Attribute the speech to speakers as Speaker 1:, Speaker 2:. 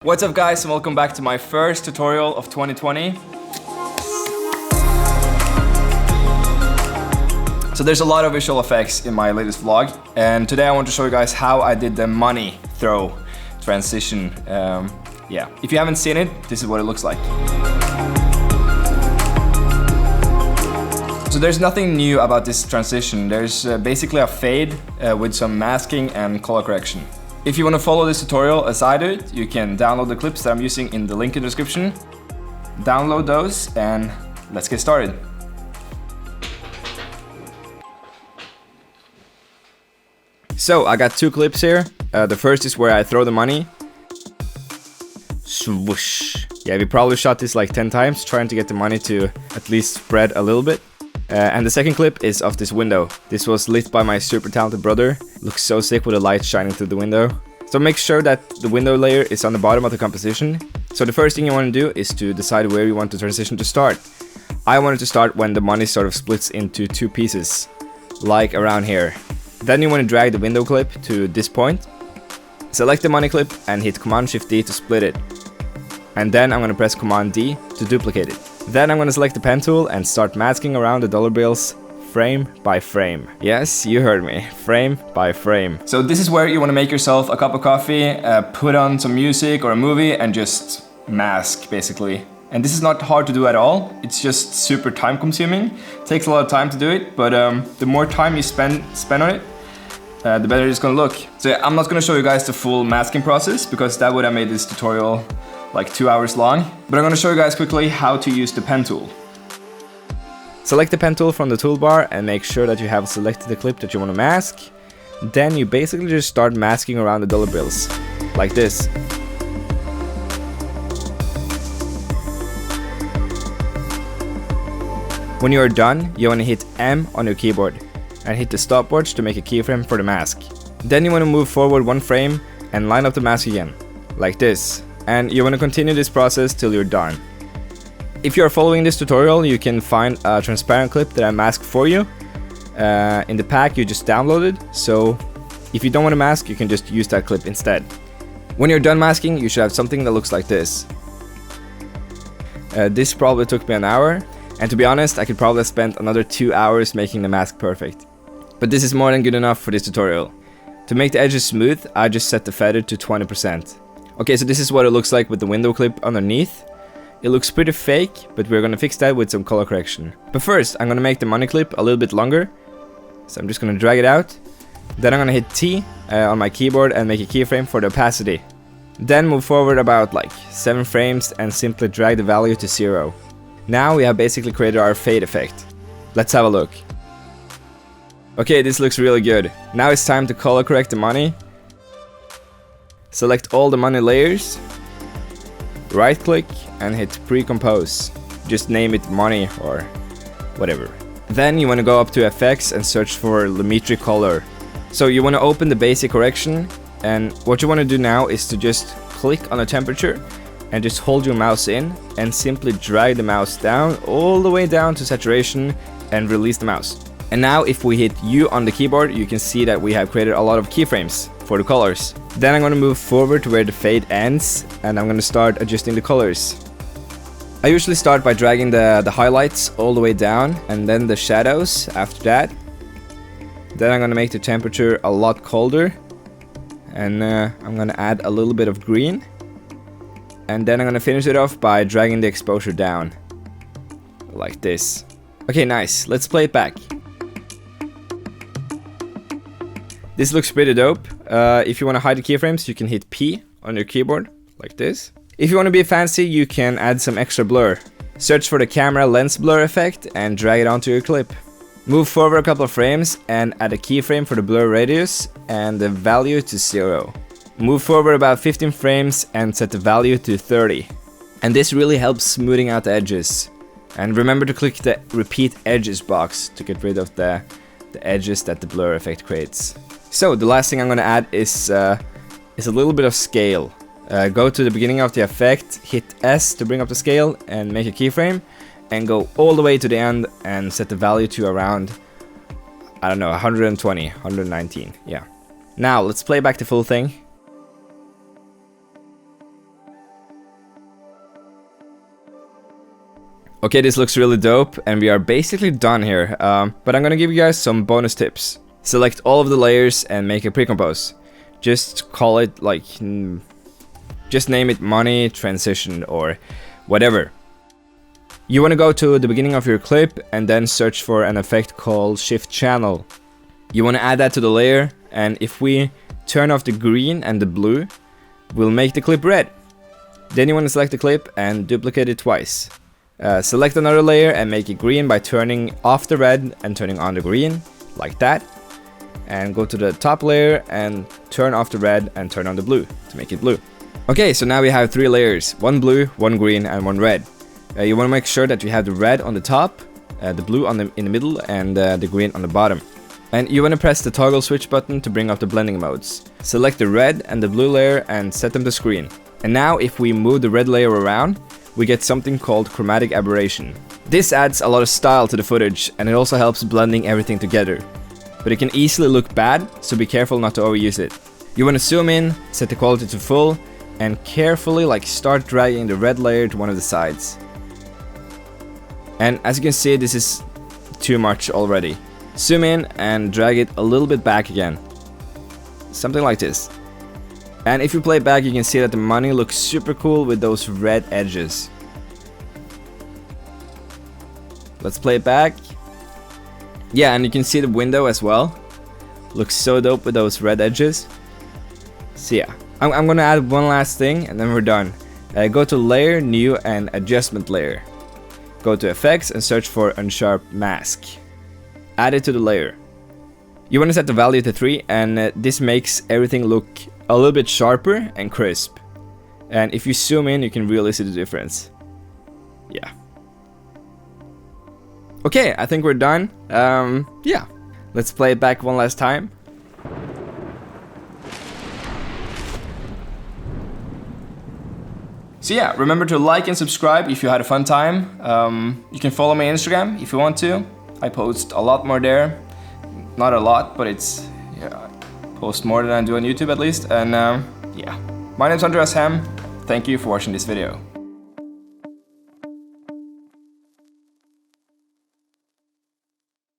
Speaker 1: What's up guys, and welcome back to my first tutorial of 2020. So there's a lot of visual effects in my latest vlog, and today I want to show you guys how I did the money throw transition. Yeah, if you haven't seen it, this is what it looks like. So there's nothing new about this transition. There's basically a fade with some masking and color correction. If you want to follow this tutorial as I do it, you can download the clips that I'm using in the link in the description. Download those and let's get started. So I got two clips here. The first is where I throw the money. Swoosh. Yeah, we probably shot this like 10 times trying to get the money to at least spread a little bit. And the second clip is of this window. This was lit by my super talented brother. Looks so sick with the light shining through the window. So make sure that the window layer is on the bottom of the composition. So the first thing you want to do is to decide where you want the transition to start. I wanted to start when the money sort of splits into two pieces, like around here. Then you want to drag the window clip to this point. Select the money clip and hit Command-Shift-D to split it. And then I'm going to press Command-D to duplicate it. Then I'm going to select the pen tool and start masking around the dollar bills frame by frame. Yes, you heard me, frame by frame. So this is where you want to make yourself a cup of coffee, put on some music or a movie and just mask basically. And this is not hard to do at all, it's just super time consuming. It takes a lot of time to do it, but the more time you spend on it, the better it's going to look. So I'm not going to show you guys the full masking process because that would have made this tutorial like 2 hours long, but I'm going to show you guys quickly how to use the pen tool. Select the pen tool from the toolbar and make sure that you have selected the clip that you want to mask. Then you basically just start masking around the dollar bills, like this. When you are done, you want to hit M on your keyboard and hit the stopwatch to make a keyframe for the mask. Then you want to move forward one frame and line up the mask again, like this. And you want to continue this process till you're done. If you're following this tutorial, you can find a transparent clip that I masked for you. In the pack you just downloaded, so if you don't want to mask, you can just use that clip instead. When you're done masking, you should have something that looks like this. This probably took me an hour, and to be honest, I could probably have spent another 2 hours making the mask perfect. But this is more than good enough for this tutorial. To make the edges smooth, I just set the feather to 20%. Okay, so this is what it looks like with the window clip underneath. It looks pretty fake, but we're gonna fix that with some color correction. But first, I'm gonna make the money clip a little bit longer. So I'm just gonna drag it out. Then I'm gonna hit T on my keyboard and make a keyframe for the opacity. Then move forward about like 7 frames and simply drag the value to 0. Now we have basically created our fade effect. Let's have a look. Okay, this looks really good. Now it's time to color correct the money. Select all the money layers, right click and hit pre-compose. Just name it money or whatever. Then you want to go up to effects and search for Lumetri color. So you want to open the basic correction, and what you want to do now is to just click on the temperature and just hold your mouse in and simply drag the mouse down all the way down to saturation and release the mouse. And now if we hit U on the keyboard, you can see that we have created a lot of keyframes for the colors. Then I'm going to move forward to where the fade ends and I'm going to start adjusting the colors. I usually start by dragging the highlights all the way down and then the shadows after that. Then I'm going to make the temperature a lot colder and I'm going to add a little bit of green. And then I'm going to finish it off by dragging the exposure down like this. Okay, nice. Let's play it back. This looks pretty dope. If you want to hide the keyframes, you can hit P on your keyboard, like this. If you want to be fancy, you can add some extra blur. Search for the camera lens blur effect and drag it onto your clip. Move forward a couple of frames and add a keyframe for the blur radius and the value to 0. Move forward about 15 frames and set the value to 30. And this really helps smoothing out the edges. And remember to click the repeat edges box to get rid of the edges that the blur effect creates. So the last thing I'm going to add is a little bit of scale. Go to the beginning of the effect, hit S to bring up the scale and make a keyframe, and go all the way to the end and set the value to around, I don't know, 120, 119, yeah. Now let's play back the full thing. Okay, this looks really dope, and we are basically done here, but I'm gonna give you guys some bonus tips. Select all of the layers and make a pre-compose. Just call it like, just name it money, transition, or whatever. You wanna go to the beginning of your clip and then search for an effect called shift channel. You wanna add that to the layer, and if we turn off the green and the blue, we'll make the clip red. Then you wanna select the clip and duplicate it twice. Select another layer and make it green by turning off the red and turning on the green, like that. And go to the top layer and turn off the red and turn on the blue to make it blue. Okay, so now we have 3 layers, 1 blue, 1 green, and 1 red. You want to make sure that you have the red on the top, the blue in the middle, and the green on the bottom. And you want to press the toggle switch button to bring up the blending modes. Select the red and the blue layer and set them to screen. And now if we move the red layer around, we get something called chromatic aberration. This adds a lot of style to the footage, and it also helps blending everything together. But it can easily look bad, so be careful not to overuse it. You want to zoom in, set the quality to full, and carefully start dragging the red layer to one of the sides. And as you can see, this is too much already. Zoom in and drag it a little bit back again. Something like this. And if you play it back, you can see that the money looks super cool with those red edges. Let's play it back. Yeah, and you can see the window as well. Looks so dope with those red edges. So yeah, I'm gonna add one last thing and then we're done. Go to Layer, New, and Adjustment Layer. Go to Effects and search for Unsharp Mask. Add it to the layer. You want to set the value to 3, and this makes everything look a little bit sharper and crisp. And if you zoom in, you can really see the difference. Yeah. Okay, I think we're done. Yeah. Let's play it back one last time. So yeah, remember to like and subscribe if you had a fun time. You can follow me on Instagram if you want to. I post a lot more there. Not a lot, but it's, yeah, I post more than I do on YouTube at least. And yeah, my name's Andreas. Thank you for watching this video.